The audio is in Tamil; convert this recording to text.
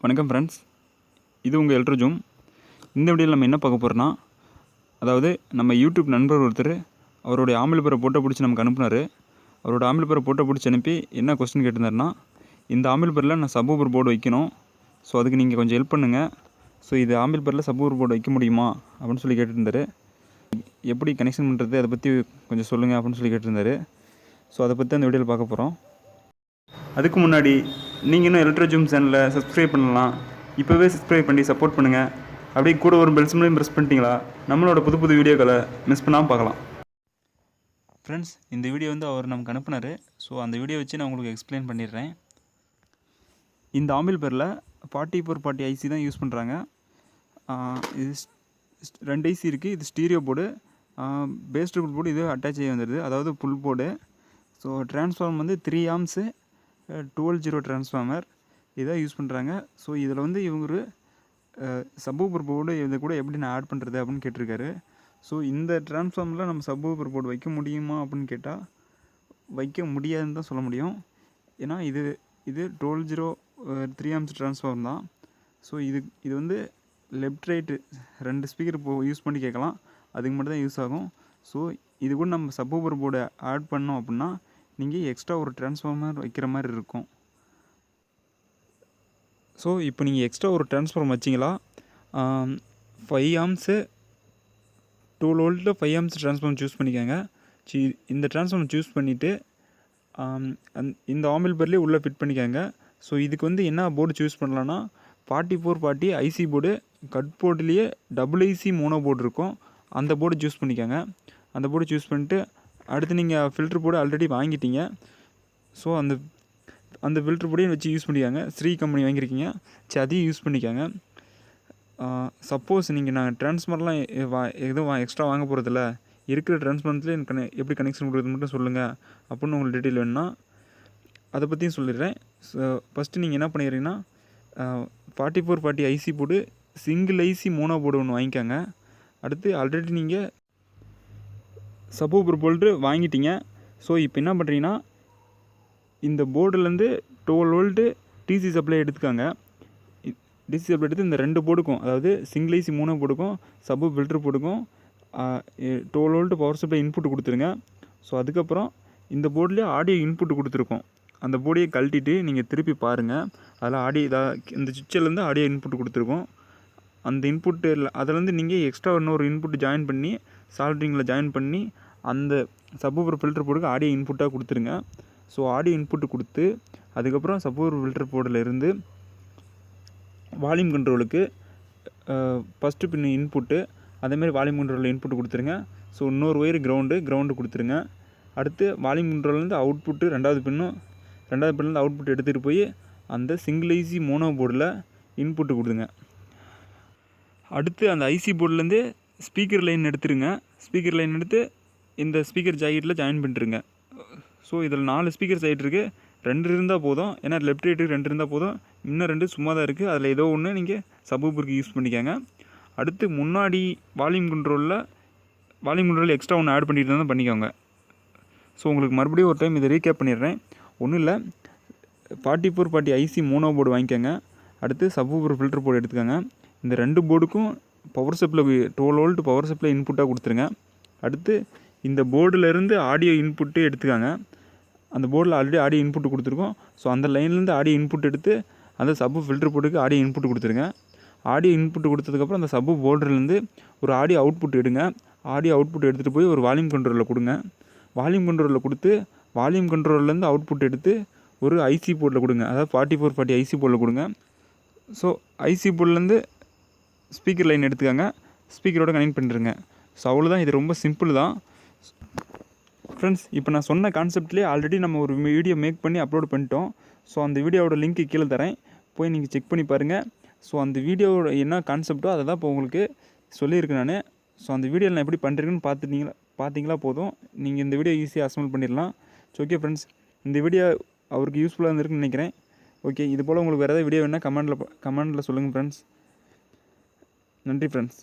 வணக்கம் ஃப்ரெண்ட்ஸ், இது உங்கள் எல்ட்ரோஜூம். இந்த வீடியோவில் நம்ம என்ன பார்க்க போகிறோன்னா, அதாவது நம்ம யூடியூப் நண்பர் ஒருத்தர் அவருடைய ஆம்பிள்பரை ஃபோட்டோ பிடிச்சி நமக்கு அனுப்புனார். அவரோட ஆம்பிள்பரை ஃபோட்டோ பிடிச்சி அனுப்பி என்ன கொஸ்டின் கேட்டிருந்தாருன்னா, இந்த ஆம்பிள்பரில் நான் சப்வூஃபர் போர்டு வைக்கணும், ஸோ அதுக்கு நீங்கள் கொஞ்சம் ஹெல்ப் பண்ணுங்கள். ஸோ இது ஆம்பிள்பரில் சப்வூஃபர் போர்டு வைக்க முடியுமா அப்படின்னு சொல்லி கேட்டிருந்தார். எப்படி கனெக்ஷன் பண்ணுறது அதை பற்றி கொஞ்சம் சொல்லுங்கள் அப்படின்னு சொல்லி கேட்டிருந்தார். ஸோ அதை பற்றி அந்த வீடியோவில் பார்க்க போகிறோம். அதுக்கு முன்னாடி நீங்கள் இன்னும் எல்ட்ரோஜூம் சேனலை சப்ஸ்கிரைப் பண்ணலாம். இப்போவே சப்ஸ்கிரைப் பண்ணி சப்போர்ட் பண்ணுங்கள். அப்படியே கூட ஒரு பெல் சிம்பளையும் ப்ரெஸ் பண்ணிட்டீங்களா நம்மளோட புது புது வீடியோக்களை மிஸ் பண்ணாமல் பார்க்கலாம். ஃப்ரெண்ட்ஸ், இந்த வீடியோ அவர் நமக்கு அனுப்புனார். ஸோ அந்த வீடியோ வச்சு நான் உங்களுக்கு எக்ஸ்பிளைன் பண்ணிடுறேன். இந்த ஆம்பிள்பரில் 4440 ஐசி தான் யூஸ் பண்ணுறாங்க. இது 2 ஐசி இருக்குது. இது stereo board, bass triple board இது அட்டாச் ஆகி வந்துடுது, அதாவது full board. So transform 3 amps 12 transformer இதான் யூஸ் பண்ணுறாங்க. ஸோ இதில் இவங்க ஒரு சப்வூஃபர் போர்டு இதை கூட எப்படி நான் ஆட் பண்ணுறது அப்படின்னு கேட்டிருக்காரு. ஸோ இந்த ட்ரான்ஸ்ஃபார்மரில் நம்ம சப்வூஃபர் போர்டு வைக்க முடியுமா அப்படின்னு கேட்டால் வைக்க முடியாதுன்னு தான் சொல்ல முடியும். ஏன்னா இது 12 3 ஆம்ஸ் ட்ரான்ஸ்ஃபார்மர் தான். ஸோ இது லெஃப்ட் ரைட்டு 2 ஸ்பீக்கர் யூஸ் பண்ணி கேட்கலாம், அதுக்கு மட்டும் தான் யூஸ் ஆகும். ஸோ இது கூட நம்ம சப்வூஃபர் போர்டு ஆட் பண்ணோம் அப்படின்னா நீங்கள் எக்ஸ்ட்ரா ஒரு ட்ரான்ஸ்ஃபார்மர் வைக்கிற மாதிரி இருக்கும். ஸோ இப்போ நீங்கள் எக்ஸ்ட்ரா ஒரு ட்ரான்ஸ்ஃபார்மர் வச்சிங்களா, 5 ஆம்ஸு 12 வோல்ட்டில் 5 ஆம்ஸ் ட்ரான்ஸ்ஃபார்மர் சூஸ் பண்ணிக்கோங்க. இந்த ட்ரான்ஸ்ஃபார்மர் சூஸ் பண்ணிவிட்டு இந்த ஆம்பிள்பர்லேயே உள்ளே ஃபிட் பண்ணிக்கோங்க. ஸோ இதுக்கு என்ன போர்டு சூஸ் பண்ணலான்னா 4440 ஐசி போர்டு, கட் போர்டுலேயே டபுள் ஐசி மோனோ போர்டு இருக்கும், அந்த போர்டு சூஸ் பண்ணிக்கோங்க. அந்த போர்டு சூஸ் பண்ணிட்டு அடுத்து நீங்கள் ஃபில்ட்ரு போர்டு ஆல்ரெடி வாங்கிட்டீங்க. ஸோ அந்த ஃபில்ட்ரு போர்டையும் வச்சு யூஸ் பண்ணிக்காங்க. ஸ்ரீ கம்பெனி வாங்கியிருக்கீங்க, சரி அதையும் யூஸ் பண்ணிக்காங்க. சப்போஸ் நாங்கள் ட்ரான்ஸ்ஃபார்மர்லாம் எதுவும் எக்ஸ்ட்ரா வாங்க போகிறதில்ல, இருக்கிற ட்ரான்ஸ்ஃபார்மர்லேயே எப்படி கனெக்ஷன் கொடுக்குறது மட்டும் சொல்லுங்கள் அப்படின்னு உங்களுக்கு டீட்டெயில் வேணுன்னா அதை பற்றியும் சொல்லிடுறேன். ஸோ ஃபஸ்ட்டு நீங்கள் என்ன பண்ணிடுறீங்கன்னா 4440 IC board, single IC mono board ஒன்று வாங்கிக்கோங்க. அடுத்து ஆல்ரெடி நீங்கள் சப்வூஃபர் போர்டு வாங்கிட்டீங்க. ஸோ இப்போ என்ன பண்ணுறீங்கன்னா இந்த போர்டுலேருந்து 12 வோல்ட்டு டிசி சப்ளை எடுத்துக்காங்க. டிசி சப்ளை எடுத்து இந்த 2 போர்டுக்கும், அதாவது சிங்கிள் ஐசி மோனோ போர்டுக்கும் சப்பு ஃபில்ட்ரு போர்டுக்கும் 12 வோல்ட்டு பவர் சப்ளை இன்புட் கொடுத்துருங்க. ஸோ அதுக்கப்புறம் இந்த போர்ட்லேயே ஆடியோ இன்புட் கொடுத்துருக்கோம், அந்த போர்டையை கழட்டிட்டு நீங்கள் திருப்பி பாருங்கள். அதில் ஆடியோ இந்த சுவிட்சிலேருந்து ஆடியோ இன்புட் கொடுத்துருக்கோம். அந்த இன்புட்டு அதிலேருந்து நீங்கள் எக்ஸ்ட்ரா இன்னொரு இன்புட் ஜாயின் பண்ணி சால்ட்ரிங்கில் ஜாயின் பண்ணி அந்த சப்வூஃபர் ஃபில்டர் போர்டுக்கு ஆடியோ இன்புட்டாக கொடுத்துருங்க. ஸோ ஆடியோ இன்புட்டு கொடுத்து அதுக்கப்புறம் சப்வூஃபர் ஃபில்டர் போர்டில் இருந்து வால்யூம் கண்ட்ரோலுக்கு ஃபஸ்ட்டு பின் இன்புட்டு, அதேமாதிரி வால்யூம் கண்ட்ரோலில் இன்புட்டு கொடுத்துருங்க. ஸோ இன்னொரு ஒயர் கிரவுண்டு கொடுத்துருங்க. அடுத்து வால்யூம் கண்ட்ரோல்லேருந்து அவுட்புட்டு ரெண்டாவது பின்லேருந்து அவுட்புட் எடுத்துகிட்டு போய் அந்த சிங்கிள் ஐசி மோனோ போர்டில் இன்புட்டு கொடுங்க. அடுத்து அந்த ஐசி போர்ட்லேருந்து ஸ்பீக்கர் லைன் எடுத்துருங்க. ஸ்பீக்கர் லைன் எடுத்து இந்த ஸ்பீக்கர் ஜாக்கெட்டில் ஜாயின் பண்ணிட்டுருங்க. ஸோ இதில் 4 ஸ்பீக்கர் ஜாக்கெட் இருக்குது, 2 இருந்தால் போதும். ஏன்னா லெஃப்ட் ரைட்டுக்கு 2 இருந்தால் போதும், இன்னும் 2 சும்மா தான் இருக்குது. அதில் ஏதோ ஒன்று நீங்கள் சப்வூஃபருக்கு யூஸ் பண்ணிக்கோங்க. அடுத்து முன்னாடி வால்யூம் கண்ட்ரோலில் எக்ஸ்ட்ரா ஒன்று ஆட் பண்ணிட்டு தான் பண்ணிக்கோங்க. ஸோ உங்களுக்கு மறுபடியும் ஒரு டைம் இதை ரீகேப் பண்ணிடுறேன். ஒன்றும் இல்லை, 4440 ஐசி மோனோ போர்டு வாங்கிக்கோங்க. அடுத்து சப்வூஃபர் ஃபில்டர் போர்டு எடுத்துக்கோங்க. இந்த 2 போர்டுக்கும் power supply 12 volt power supply இன்புட்டாக கொடுத்துருங்க. அடுத்து இந்த போர்டிலேருந்து ஆடியோ இன்புட்டு எடுத்துக்காங்க. அந்த போர்டில் ஆல்ரெடி ஆடியோ இன்புட்டு கொடுத்துருக்கோம். ஸோ அந்த லைன்லேருந்து ஆடியோ இன்புட் எடுத்து அந்த சப்பு ஃபில்டர் போர்டுக்கு ஆடியோ இன்புட் கொடுத்துருங்க. ஆடியோ இன்புட் கொடுத்ததுக்கப்புறம் அந்த சப்பு போர்டுலேருந்து ஒரு ஆடியோ அவுட்புட் எடுங்க. ஆடியோ அவுட்புட் எடுத்துகிட்டு போய் ஒரு வால்யூம் கண்ட்ரோலில் கொடுங்க. வால்யூம் கண்ட்ரோலில் கொடுத்து வால்யூம் கண்ட்ரோல்லேருந்து அவுட்புட் எடுத்து ஒரு ஐசி போர்டில் கொடுங்க, அதாவது 4440 ஐசி போர்டில் கொடுங்க. ஸோ ஐசி போர்ட்லேருந்து ஸ்பீக்கர் லைன் எடுத்துக்காங்க, ஸ்பீக்கரோட கனெக்ட் பண்ணிடுங்க. ஸோ அவ்வளோதான், இது ரொம்ப சிம்பிள் தான் ஃப்ரெண்ட்ஸ். இப்போ நான் சொன்ன கான்செப்ட்லேயே ஆல்ரெடி நம்ம ஒரு வீடியோ மேக் பண்ணி அப்லோட் பண்ணிட்டோம். ஸோ அந்த வீடியோவோட லிங்க்கு கீழே தரேன், போய் நீங்கள் செக் பண்ணி பாருங்கள். ஸோ அந்த வீடியோவோட என்ன கான்செப்ட்டோ அதை தான் இப்போ உங்களுக்கு சொல்லியிருக்கேன் நான். ஸோ அந்த வீடியோவில் நான் எப்படி பண்ணுறேன்னு பார்த்தீங்களா போதும், நீங்கள் இந்த வீடியோ ஈஸியாக அசம்பிள் பண்ணிடலாம். ஸோ ஓகே ஃப்ரெண்ட்ஸ், இந்த வீடியோ அவருக்கு யூஸ்ஃபுல்லாக இருந்திருக்குன்னு நினைக்கிறேன். ஓகே, இது போல் உங்களுக்கு வேறு ஏதாவது வீடியோ வேணால் கமெண்டில் சொல்லுங்கள் ஃப்ரெண்ட்ஸ். நன்றி ஃப்ரெண்ட்ஸ்.